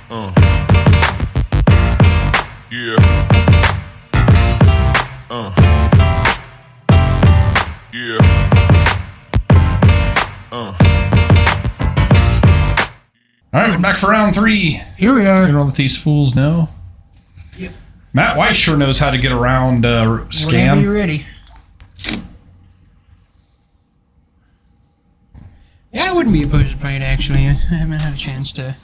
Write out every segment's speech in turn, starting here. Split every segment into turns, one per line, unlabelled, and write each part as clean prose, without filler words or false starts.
Yeah. Yeah.
All right, we're back for round 3.
Here we are.
You know what these fools know?
Yep.
Matt Weiss sure knows how to get around scam.
Whenever you're ready. Yeah, I wouldn't be opposed to playing, actually. I haven't had a chance to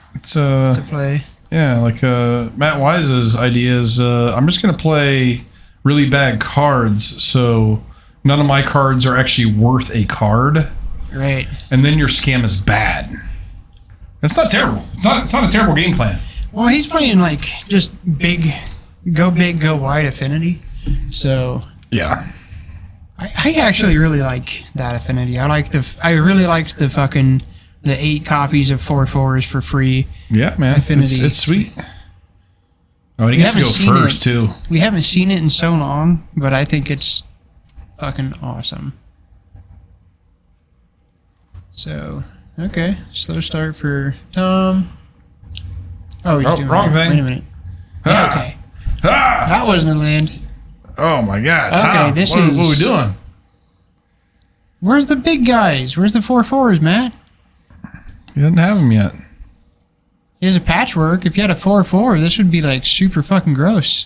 play.
Yeah, like Matt Wise's idea is I'm just going to play really bad cards, so none of my cards are actually worth a card.
Right.
And then your scam is bad. It's not terrible. It's not a terrible game plan.
Well, he's playing like just big, go wide Affinity. So
yeah,
I actually really like that Affinity. I really liked the 8 copies of 4/4s for free.
Yeah, man,
Affinity.
It's sweet. Oh, and he gets to go first too.
We haven't seen it in so long, but I think it's fucking awesome. So. Okay, slow start for Tom. Oh, he's doing
wrong thing.
Wait a minute.
Ah.
Okay.
Ah.
That wasn't a land.
Oh my god,
Okay,
Tom,
this
what are we
is...
doing?
Where's the big guys? Where's the 4/4s, Matt?
He doesn't have them yet.
He has a patchwork. If you had a 4/4, this would be like super fucking gross.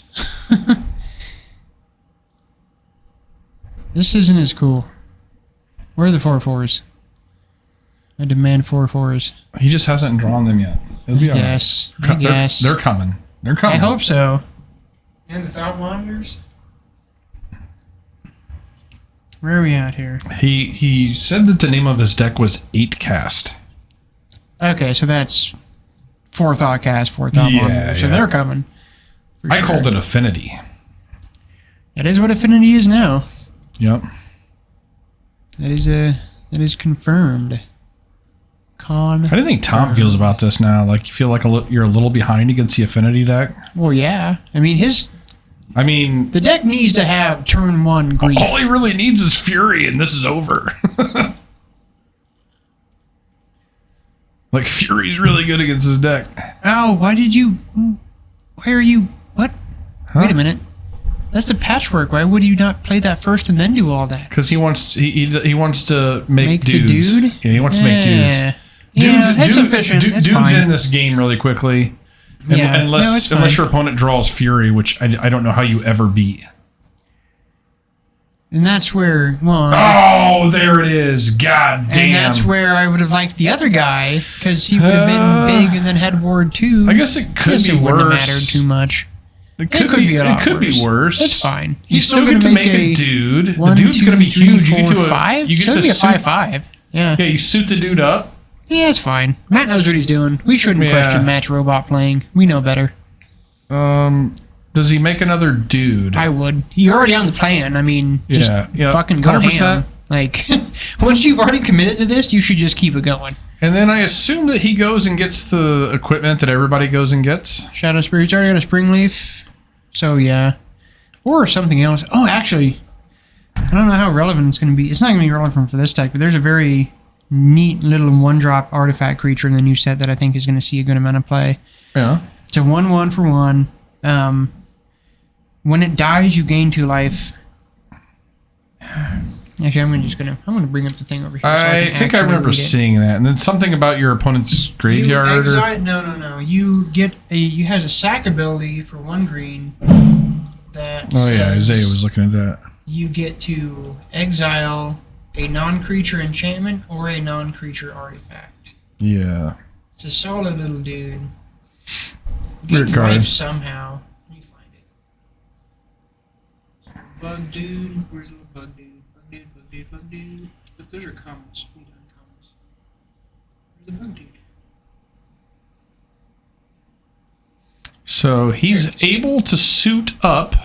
This isn't as cool. Where are the 4/4s? I demand 4/4s.
He just hasn't drawn them yet. It'll be all right.
Yes, I guess.
They're coming. They're coming.
I hope so. And the Thought Wanderers? Where are we at here?
He said that the name of his deck was 8cast.
Okay, so that's 4 Thoughtcast, 4 Thought Wanderers. So they're coming.
I called it Affinity.
That is what Affinity is now.
Yep.
That is confirmed.
How do you think Tom feels about this now? Like, you feel like you're a little behind against the Affinity deck?
Well, yeah. I mean, the deck needs to have turn 1 grief.
All he really needs is Fury, and this is over. Like, Fury's really good against his deck.
Oh, why are you... What?
Huh?
Wait a minute. That's the patchwork. Why would you not play that first and then do all that?
Because he wants to make
the
dudes.
dude?
Yeah, he wants to make dudes.
Yeah, that's efficient. That's
dudes
fine.
in this game really quickly.
Yeah,
Unless your opponent draws Fury, which I don't know how you ever beat.
And that's where... Well,
oh, there it is. God damn.
And that's where I would have liked the other guy, because he would have been big and then had Ward 2.
I guess it could be
it wouldn't have
worse.
mattered too much.
It could be worse.
That's fine.
You still get to make a dude. The dude's going to be huge. You get to
5?
You get to
be a 5/5. Yeah.
Yeah, you suit the dude up.
Yeah, it's fine. Matt knows what he's doing. We shouldn't question Match Robot playing. We know better.
Does he make another dude?
I would. You're already on the plan. I mean, just fucking go
100%.
ham. Like, once you've already committed to this, you should just keep it going.
And then I assume that he goes and gets the equipment that everybody goes and gets.
Shadow Spirit's already got a Spring Leaf. So, yeah. Or something else. Oh, actually, I don't know how relevant it's going to be. It's not going to be relevant for this deck, but there's a very neat little 1-drop artifact creature in the new set that I think is going to see a good amount of play.
Yeah.
It's a 1/1 for 1. When it dies, you gain 2 life. Actually, I'm gonna bring up the thing over here.
I think I remember seeing that, and then something about your opponent's graveyard.
No. You has a sack ability for 1 green. That
Isaiah was looking at that.
You get to exile a non-creature enchantment or a non-creature artifact.
Yeah.
It's a solid little dude.
Weird
Gets
card.
life somehow. Let me find it. Bug dude. Where's the little bug dude? Bug dude. But those are commons. We done commons. Where's the bug dude?
So he's able to suit up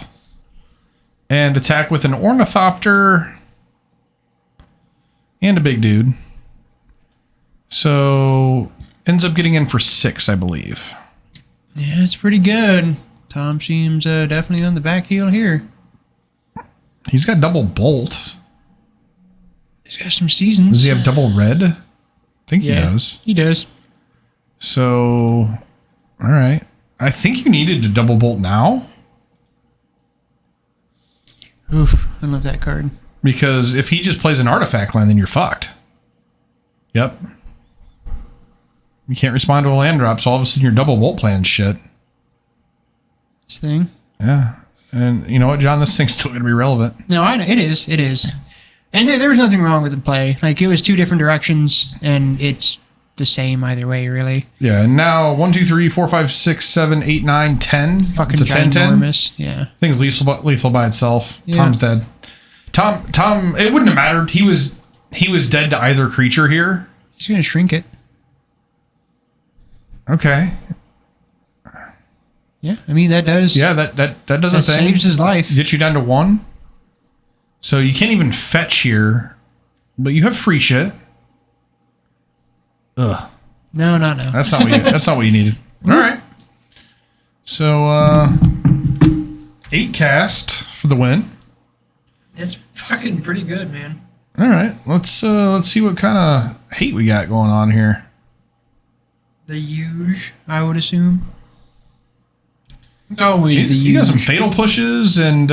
and attack with an Ornithopter and a big dude. So ends up getting in for 6, I believe.
Yeah, it's pretty good. Tom seems definitely on the back heel here.
He's got double bolt.
He's got some seasons.
Does he have double red? I think he does.
He does.
So All right. I think you needed to double bolt now.
Oof, I love that card.
Because if he just plays an artifact land, then you're fucked. Yep. You can't respond to a land drop, so all of a sudden your double bolt plan shit.
This thing.
Yeah. And you know what, John? This thing's still going to be relevant.
No, I know. It is. It is. And there was nothing wrong with the play. Like, it was two different directions, and it's the same either way, really.
Yeah, and now 1, 2, 3, 4, 5, 6, 7, 8, 9, 10.
Fucking
it's a 10, 10.
ginormous. Yeah.
Thing's lethal by itself.
Yeah.
Tom's dead. Tom, it wouldn't have mattered. He was dead to either creature here.
He's going to shrink it.
Okay.
Yeah, I mean, that does...
Yeah, that does a
that
thing.
saves his life.
Get you down to 1. So you can't even fetch here, but you have free shit. Ugh.
No.
That's not what you needed. All right. So 8 cast for the win.
It's fucking pretty good, man.
All right. Let's see what kind of hate we got going on here.
The huge, I would assume. It's always the huge.
He got some fatal pushes and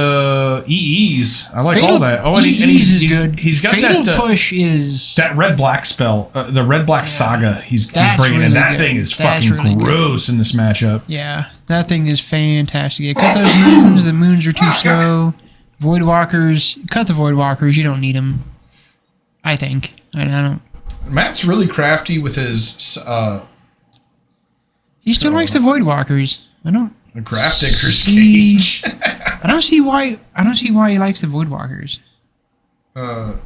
EEs. I like
fatal,
all that. Oh, and
EEs is good.
He's got
fatal
that
push is
that red black spell, the red black saga. He's bringing
really
in. That
good.
thing is
That's
fucking
really
gross in this matchup.
Yeah, that thing is fantastic. Yeah, cut those moons. The moons are too slow. Void walkers. Cut the void walkers. You don't need them. I think. I don't.
Matt's really crafty with his.
He still likes the void walkers. I don't.
The Graph Digger's
See-
Cage.
I don't see why. I don't see why he likes the void walkers.
What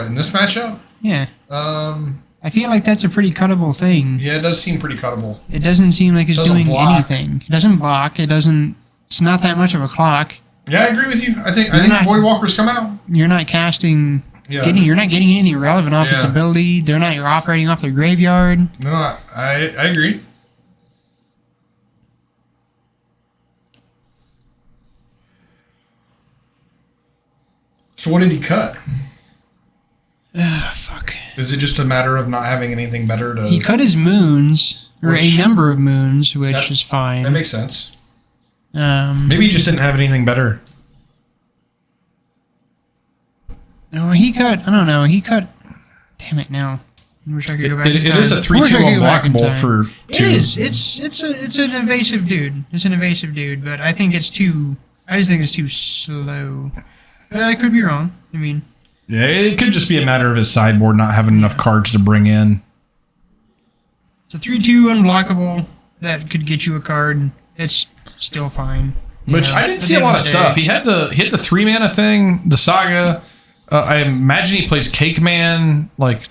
in this matchup?
Yeah. I feel like that's a pretty cuttable thing.
Yeah, it does seem pretty cuttable.
It doesn't seem like it's
Doesn't
doing
block.
anything. It doesn't block. It doesn't. It's not that much of a clock.
Yeah, I agree with you. I think
not-
the Void Walkers come out.
You're not casting.
Yeah.
You're not getting anything relevant off its
Yeah.
ability. They're not. You're operating off their graveyard.
No, I agree. So what did he cut?
Fuck.
Is it just a matter of not having anything better to...
He cut his moons, or
Which-
a number of moons, which
That-
is fine.
That makes sense.
Maybe
Maybe he just didn't have anything better.
No, he cut. I don't know. He cut. Damn it! Now, I wish I could go back.
It
in time.
is a
I wish I
3/2
could go back in
unblockable
time.
for
It
2.
is. It's an invasive dude. It's an invasive dude, but I think it's too. I just think it's too slow. But I could be wrong. I mean,
Yeah, it could just be a matter of his sideboard not having enough cards to bring in.
it's a 3/2 unblockable that could get you a card. It's still fine. You
Which
know,
I didn't
at
see
the
a
end
lot
of
of
the
stuff.
day.
He had the 3-mana thing, the Saga. I imagine he plays Cake Man. Like,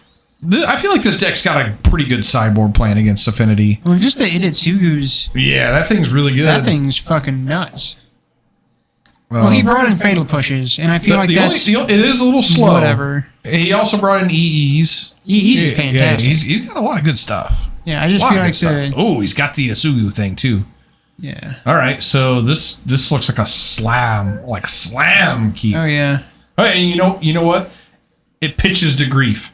I feel like this deck's got a pretty good sideboard plan against Affinity.
Well, just the Idetsugu's.
Yeah, that thing's really good.
That thing's fucking nuts. Well, he brought in fatal pushes, and I feel like that's
it is a little slow.
whatever.
He also brought in EEs.
He's fantastic.
Yeah, he's got a lot of good stuff.
Yeah, I just feel like the
Oh, he's got the Asugu thing too.
yeah.
All right, so this looks like a slam keep.
Oh yeah.
Oh, and you know what? It pitches to grief.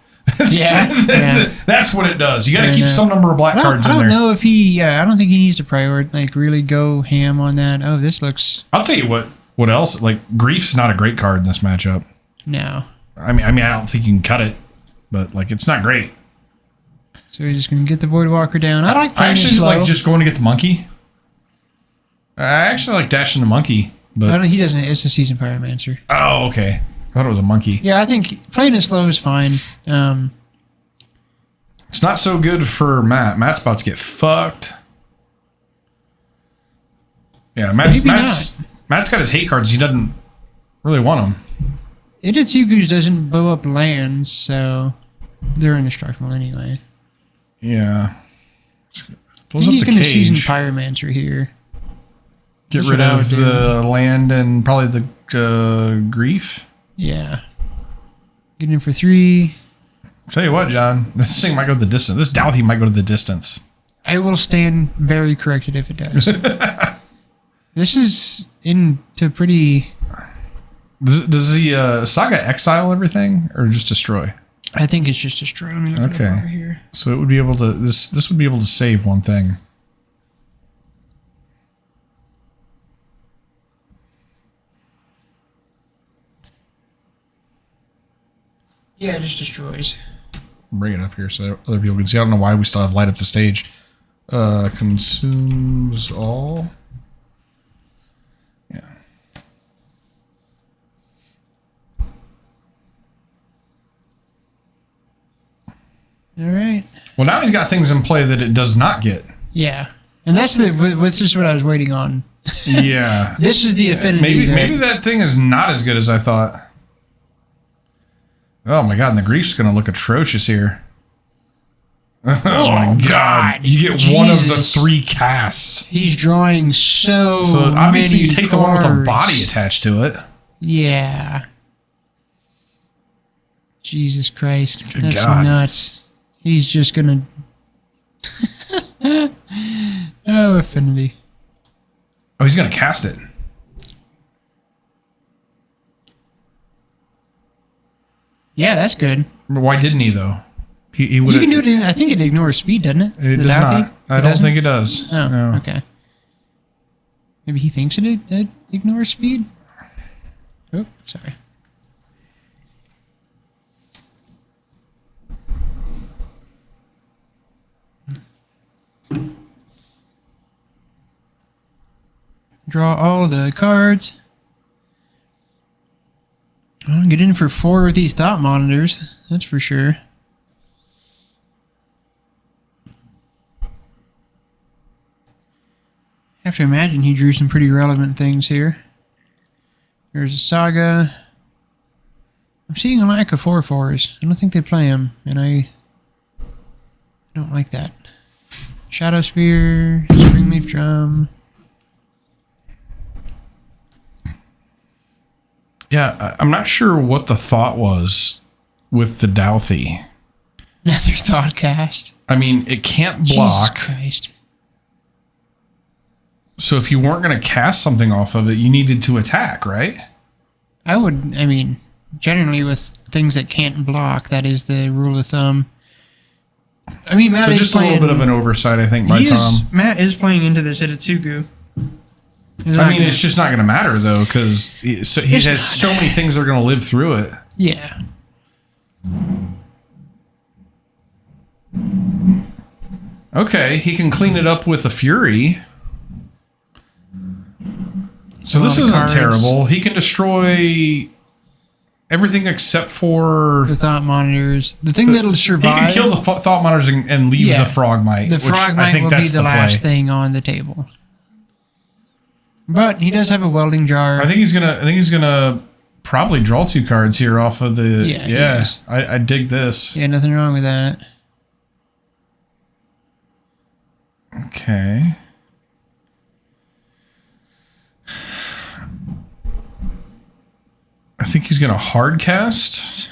Yeah.
That's what it does. You got to
Yeah,
keep
no.
some number of black cards
I
in
don't
there.
know if he. Yeah, I don't think he needs to prioritize. Like really go ham on that. Oh, this looks
I'll tell you what else. Like grief's not a great card in this matchup.
no.
I mean, I don't think you can cut it, but like it's not great.
So he's just gonna get the Void Walker down. I like
I
playing it
actually
slow.
like just going to get the monkey. I actually like dashing the monkey, but
He doesn't. It's a Season Pyromancer.
oh, okay. I thought it was a monkey.
Yeah, I think playing it slow is fine.
It's not so good for Matt. Matt's about to get fucked. Yeah, Matt's got his hate cards. He doesn't really want them.
Idetsugu's doesn't blow up lands, so they're indestructible anyway.
Yeah.
I
Blows
think
up
he's
the
gonna Season
cage.
Pyromancer here.
Get
That's
rid
what I
of
would do.
the land and probably the grief.
Yeah. Get in for 3.
Tell you what, John, this thing might go to the distance. This Douthie might go to the distance.
I will stand very corrected if it does. This is into pretty.
Does the Saga exile everything or just destroy?
I think it's just destroy. Let me look it up
Okay.
over here.
So it would be able to this would be able to save one thing.
Yeah, it just destroys.
Bring it up here so other people can see. I don't know why we still have light up the stage. Consumes all. Yeah.
All right.
Well, now he's got things in play that it does not get.
Yeah. And that's just what I was waiting on.
Yeah.
This is the affinity.
Maybe that thing is not as good as I thought. Oh my god, and the grief's gonna look atrocious here. Oh my god. You get
Jesus.
one of the 3 casts.
He's drawing so
obviously
many
you take the one with a
cards.
body attached to it.
Yeah. Jesus Christ.
Good
That's
God.
nuts. He's just gonna... Oh, Affinity.
Oh, he's gonna cast it.
Yeah, that's good.
Why didn't he though? He would.
You can do it. I think it ignores speed, doesn't it?
It
The
does
Doughty?
not. I don't
doesn't?
think it does.
Oh,
No.
okay. Maybe he thinks it ignores speed. Oh, sorry. Draw all the cards. I'll get in for 4 with these thought monitors. That's for sure. I have to imagine he drew some pretty relevant things here. There's a Saga. I'm seeing a lack of 4/4s. I don't think they play them, and I don't like that. Shadow Spear, Springleaf Drum.
Yeah, I'm not sure what the thought was with the Doughty.
Another thought cast.
I mean, it can't block.
Jesus Christ.
So if you weren't going to cast something off of it, you needed to attack, right?
I mean, generally with things that can't block, that is the rule of thumb. I mean, Matt
So
is
just
playing,
a little bit of an oversight, I think, by Tom.
Matt is playing into this at Itsugu.
I mean, it's just not going to matter, though, because he has so many things that are going to live through it.
Yeah.
Okay, he can clean it up with a Fury. So this isn't
cards.
terrible. He can destroy everything except for...
The thought monitors. The thing that'll
He
survive.
can kill the thought monitors and leave
Yeah.
the Frogmite.
The
which I
Frogmite
think
will
that's
be the last
play.
thing on the table. But he does have a welding jar.
I think he's gonna probably draw 2 cards here off of the...
Yeah,
Yeah, I dig this.
Yeah, nothing wrong with that.
Okay. I think he's gonna hard cast.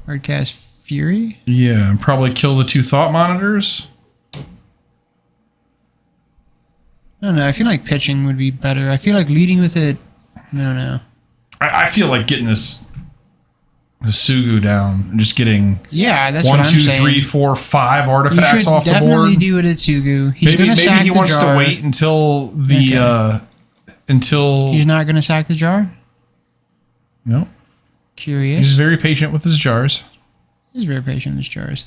Hardcast Fury?
Yeah, and probably kill the 2 thought monitors.
I don't know. I feel like pitching would be better. I feel like leading with it. No.
I feel like getting this Sugu down and just getting
Yeah, that's
1,
what I'm
2,
saying.
3, 4, 5
You
artifacts
should
off the
definitely
board.
do it at Sugu. He's
Maybe
gonna sack
he
the
wants
jar.
to wait until the
Okay.
until
He's not gonna sack the jar.
no.
Curious.
He's very patient with his jars.
He's very patient with his jars.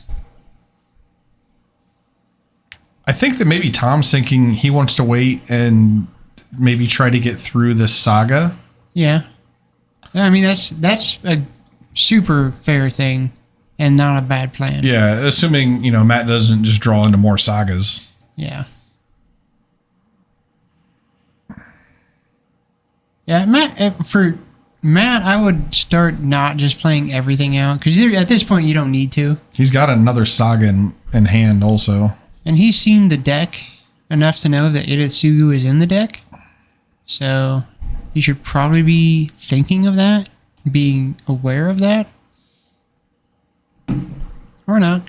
I think that maybe Tom's thinking he wants to wait and maybe try to get through this saga.
Yeah. I mean, that's a super fair thing and not a bad plan.
Yeah, assuming, Matt doesn't just draw into more sagas.
Yeah. Yeah, for Matt, I would start not just playing everything out because at this point you don't need to.
He's got another saga in hand also.
And he's seen the deck enough to know that Iritsugu is in the deck. So you should probably be thinking of that, being aware of that. Or not.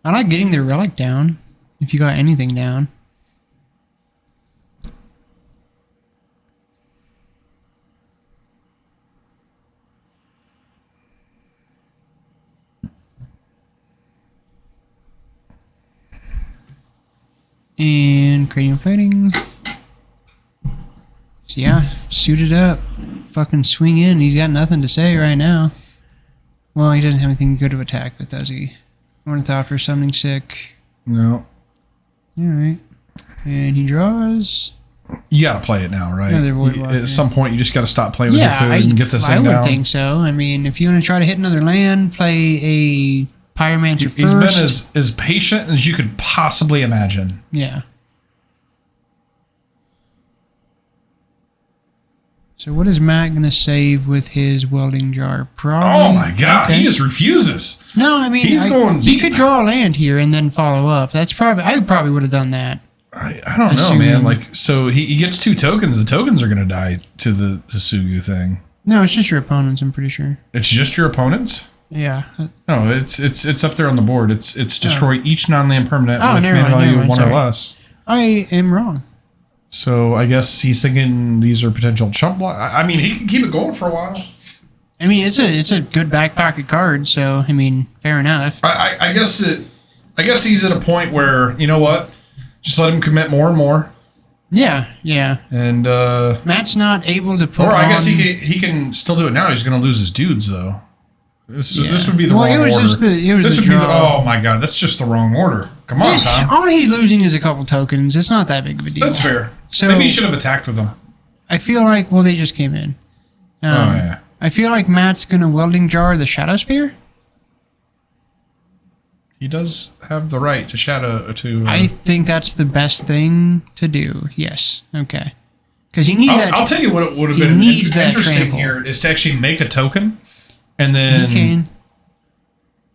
I like getting the relic down, if you got anything down. And cranial plating. So yeah, suit it up. fucking swing in. He's got nothing to say right now. Well, he doesn't have anything good to attack with, does he? Ornithopter summoning sick.
No.
All right. And he draws.
You got to play it now, right?
Another Void Walker.
At some point, you just got to stop playing with your food and get this thing down.
I would think so. I mean, if you want to try to hit another land, play a Pyromancer first.
He's been as patient as you could possibly imagine.
Yeah. So what is Matt going to save with his welding jar? Probably.
Oh my god, he just refuses.
No, I mean, he could draw a land here and then follow up. That's probably, I probably would have done that.
I don't know, man. Like, so he gets 2 tokens. The tokens are going to die to the Hisugu thing.
No, it's just your opponents, I'm pretty sure.
It's just your opponents?
Yeah.
No, it's up there on the board. It's destroy each non-land permanent with mana value of 1 or less.
I am wrong.
So I guess he's thinking these are potential chump block. I mean, he can keep it going for a while.
I mean, it's a good back pocket card, so I mean, fair enough.
I guess he's at a point where, you know what? Just let him commit more and more.
Yeah.
And
Matt's not able to put
or I guess he can still do it now. He's going to lose his dudes though. This would be the wrong order. Oh my god, that's just the wrong order. Come on, Tom.
All he's losing is a couple tokens. It's not that big of a deal.
That's fair.
So
maybe he should have attacked with them.
I feel like they just came in.
Yeah.
I feel like Matt's gonna welding jar the Shadow Spear.
He does have the right to shadow to.
I think that's the best thing to do. Yes. Okay. Because he needs that.
I'll tell you what it would have been interesting here is to actually make a token, and then.
He can.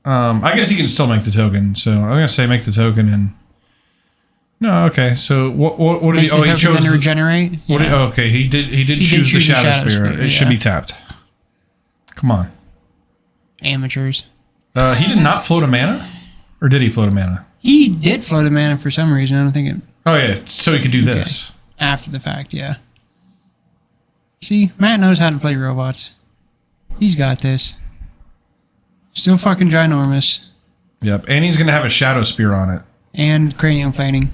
I guess he can still make the token. So I'm gonna say make the token and. No, okay. So what did he? Oh, he chose.
Then regenerate. Yeah.
Okay, he did choose the Shadow Spear. It should be tapped. Come on.
Amateurs.
He did not float a mana. Or did he float a mana?
He did float a mana for some reason. I don't think it...
Oh, yeah. So he could do this.
After the fact, yeah. See, Matt knows how to play robots. He's got this. Still fucking ginormous.
Yep. And he's going to have a Shadow Spear on it.
And cranial plating.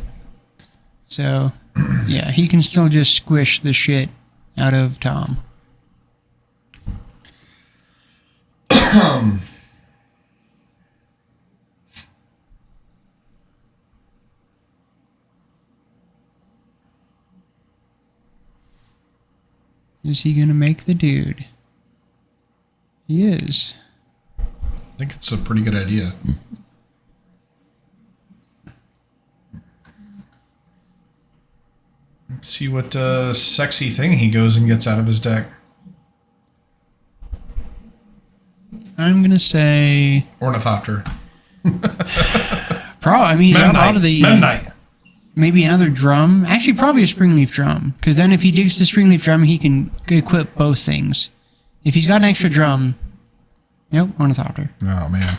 So, yeah, he can still just squish the shit out of Tom. Is he going to make the dude? He is.
I think it's a pretty good idea. Let's see what sexy thing he goes and gets out of his deck.
I'm going to say...
Ornithopter.
I mean, a lot of the...
Midnight.
Maybe another drum. Actually, probably a Springleaf drum. Because then if he digs the Springleaf drum, he can equip both things. If he's got an extra drum... Nope, Ornithopter.
Oh, man.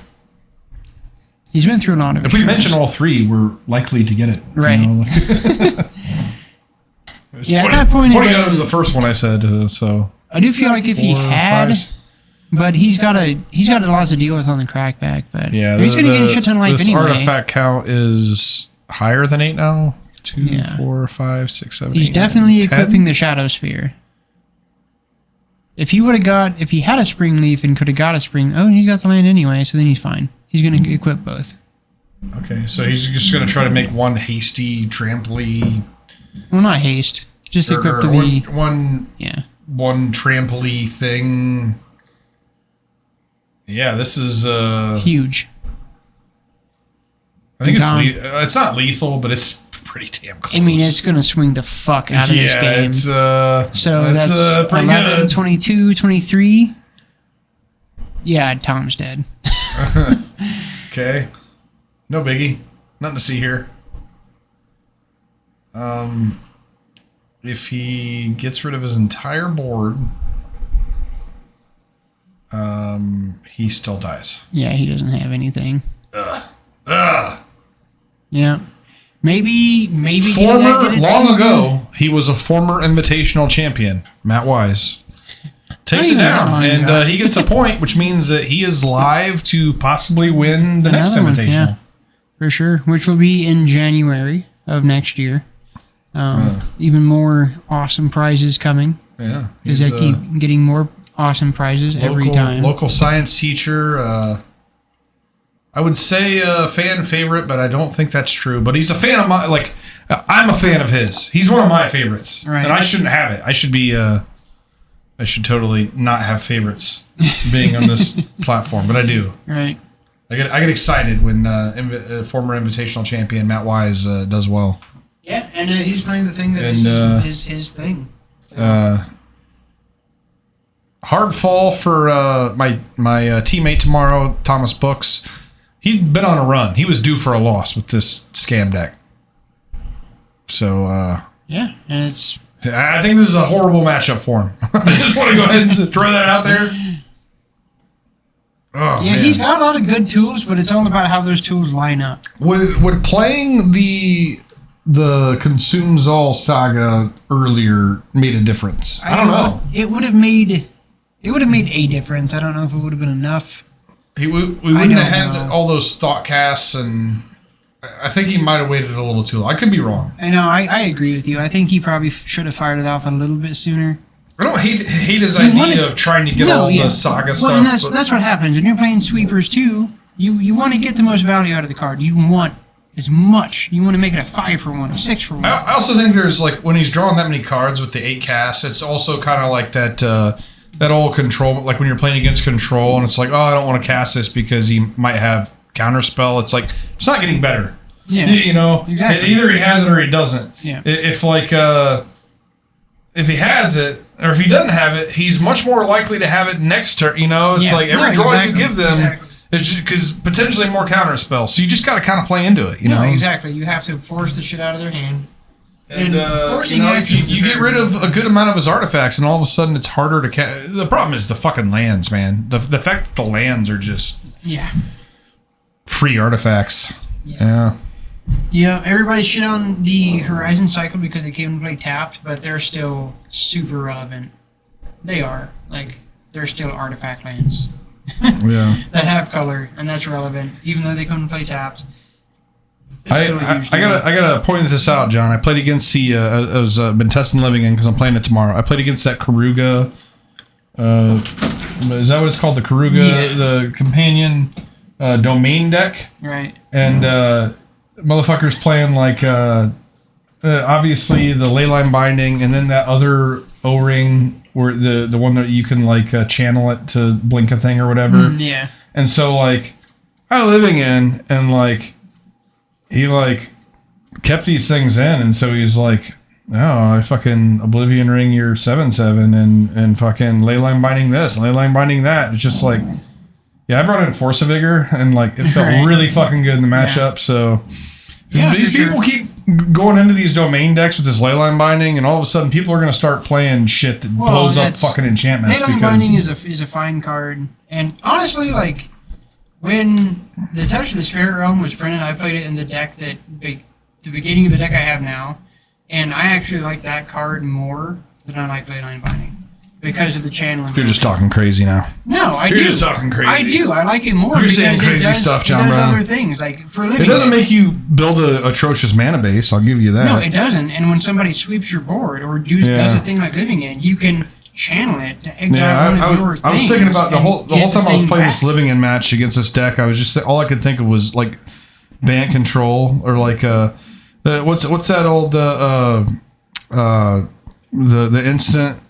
He's been through a lot of...
If we mention all 3, we're likely to get it.
Right.
You know?
Yeah, at that point...
That was the first one I said, so...
I do feel like if he had... 5. But he's got a lot to deal with on the crackback. But
yeah,
he's going to get a shit ton of life
this
anyway.
Artifact count is... higher than 8 now? 2, 4, 5, 6, 7,
He's
8,
definitely
9,
equipping the Shadow Spear. If he had a Springleaf and could have got a Spring... Oh, he's got the land anyway, so then he's fine. He's going to equip both.
Okay, so he's just going to try to make one hasty, tramply...
Well, not haste. Just equip to the...
One tramply thing. Yeah, this is...
huge.
I think it's not lethal, but it's pretty damn close.
I mean, it's going to swing the fuck out of this game.
So
that's
pretty
11,
good.
22, 23. Yeah, Tom's dead.
Okay. No biggie. Nothing to see here. If he gets rid of his entire board, he still dies.
Yeah, he doesn't have anything. Yeah. Maybe
long ago, he was a former invitational champion, Matt Wise. Takes it down, and he gets a point, which means that he is live to possibly win the next invitational.
Yeah, for sure, which will be in January of next year. Even more awesome prizes coming.
Yeah.
Because I keep getting more awesome prizes every time.
Local science teacher. I would say a fan favorite, but I don't think that's true. But he's a fan of my, like, I'm a fan of his. He's one of my favorites.
Right.
And I shouldn't have it. I should be, I should totally not have favorites being on this platform, but I do.
Right.
I get excited when former invitational champion Matt Wise does well.
Yeah, and he's playing the thing that is his thing.
So. Hard fall for my teammate tomorrow, Thomas Books. He'd been on a run. He was due for a loss with this scam deck. So
yeah, and it's.
I think this is a horrible matchup for him. I just want to go ahead and throw that out there. Oh,
yeah, man. He's got a lot of good tools, but it's all about how those tools line up.
Would playing the Consumes All saga earlier made a difference? I don't know.
It would have made a difference. I don't know if it would have been enough.
We wouldn't have had all those thought casts, and I think he might have waited a little too long. I could be wrong.
I know. I agree with you. I think he probably should have fired it off a little bit sooner.
I don't hate his idea of trying to get the saga stuff.
And that's what happens when you're playing sweepers too. You want to get the most value out of the card. You want as much. You want to make it a 5 for 1, a 6 for 1.
I also think there's, like, when he's drawing that many cards with the 8 casts, it's also kind of like that old control, like when you're playing against control and it's like, oh, I don't want to cast this because he might have counterspell. It's like, it's not getting better.
Yeah.
You know,
exactly.
Either he has it or he doesn't.
Yeah.
If he has it or if he doesn't have it, he's much more likely to have it next turn. You know, it's like every draw you give them is just because potentially more counterspell. So you just got to kind of play into it. You know,
exactly. You have to force the shit out of their hand.
And you get rid of a good amount of his artifacts, and all of a sudden it's harder to cast. The problem is the fucking lands, man. The fact that the lands are just free artifacts.
Yeah, everybody shit on the Horizon cycle because they came to play tapped, but they're still super relevant. They are. Like, they're still artifact lands. That have color, and that's relevant, even though they come to play tapped.
I gotta point this out, John. I played against the. I was been testing Living In because I'm playing it tomorrow. I played against that Karuga. Is that what it's called? The Karuga, the companion domain deck.
Right.
And motherfuckers playing like obviously the Leyline Binding, and then that other O-ring where the one that you can like channel it to blink a thing or whatever.
Yeah.
And so like I Living In and like. He, like, kept these things in, and so he's like, oh, I fucking Oblivion Ring your 7/7 and fucking Leyline Binding this, Leyline Binding that. It's just like, I brought in Force of Vigor, and, like, it felt really fucking good in the matchup, so... these people keep going into these domain decks with this Leyline Binding, and all of a sudden people are going to start playing shit that blows up fucking enchantments.
Leyline Binding is a fine card, and honestly, like... When the Touch of the Spirit Realm was printed, I played it in the deck the beginning of the deck I have now, and I actually like that card more than I like Leyline Binding because of the channeling.
You're just talking crazy now.
No, I do.
You're just talking crazy.
I do. I like it more
You're
because
saying crazy stuff, John
it does
Brown.
other things. Like for living.
It doesn't make you build a atrocious mana base. I'll give you that.
No, it doesn't. And when somebody sweeps your board or does a thing like Living In, you can channel it to exile one of your things.
I was thinking about the whole time I was playing this Living In match against this deck. I was just all I could think of was like Bant Control or like what's that old the instant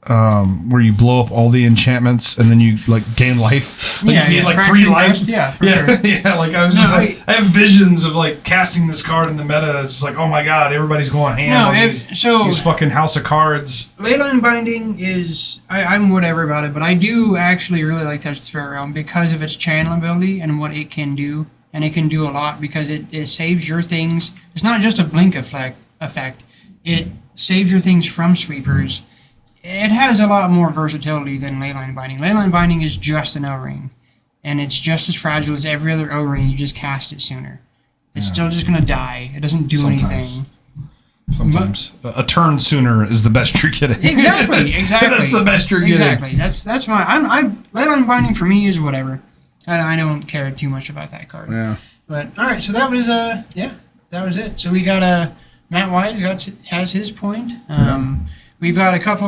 where you blow up all the enchantments and then you like gain life. Like, you gain like 3 life.
Yeah, for sure.
Yeah, like I was just like I have visions of like casting this card in the meta. It's like, oh my god, everybody's going ham on these fucking House of Cards.
Leyline Binding is I'm whatever about it, but I do actually really like Touch the Spirit Realm because of its channel ability and what it can do. And it can do a lot because it saves your things. It's not just a blink effect. It saves your things from sweepers. It has a lot more versatility than Leyline Binding. Leyline Binding is just an O-ring, and it's just as fragile as every other O-ring. You just cast it sooner. It's still just going to die. It doesn't do anything.
Sometimes a turn sooner is the best you're getting.
Exactly.
That's the best you're getting.
Exactly. That's my. Leyline Binding for me is whatever. I don't care too much about that card.
Yeah.
But all right, so that was that was it. So we got Matt Wise has his point. we've got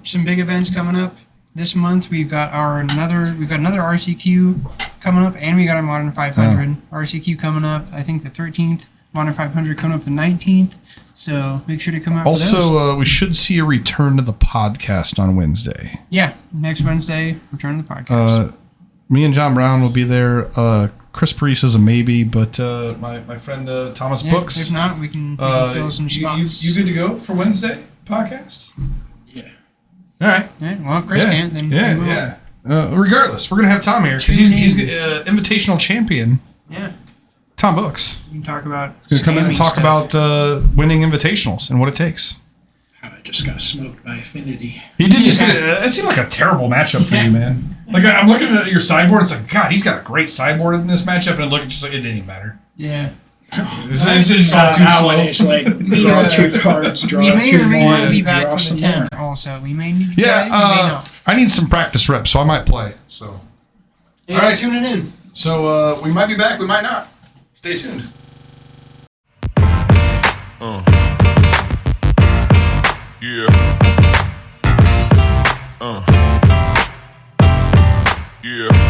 some big events coming up this month. We've got another RCQ coming up, and we got our Modern 500 RCQ coming up. I think the 13th. Modern 500 coming up the 19th. So make sure to come out for those.
Also, we should see a return to the podcast on Wednesday.
Yeah, next Wednesday, return to the podcast.
Me and John Brown will be there. Chris Parise is a maybe, but my friend Thomas Books.
If not, we can fill some spots.
You good to go for Wednesday podcast?
Yeah.
All right.
Yeah, well, if Chris can't, then we will.
Yeah. Regardless, we're going to have Tom here because he's invitational champion.
Yeah.
Tom Books.
We can talk about
He's come in and talk about winning invitationals and what it takes.
How I just got smoked by Affinity.
He did just get it. It seemed like a terrible matchup for you, man. Like, I'm looking at your sideboard. It's like, God, he's got a great sideboard in this matchup. And look, just like, it didn't even matter.
Yeah.
It's just all too slow.
It's like, draw 2 cards, draw 2
We may or may not be
draw
back for
some
the 10
more.
also. We may need to
Yeah,
play, we may not.
I need some practice reps, so I might play. So,
Yeah,
all right.
tune it in.
So we might be back. We might not. Stay tuned.
Yeah. Yeah.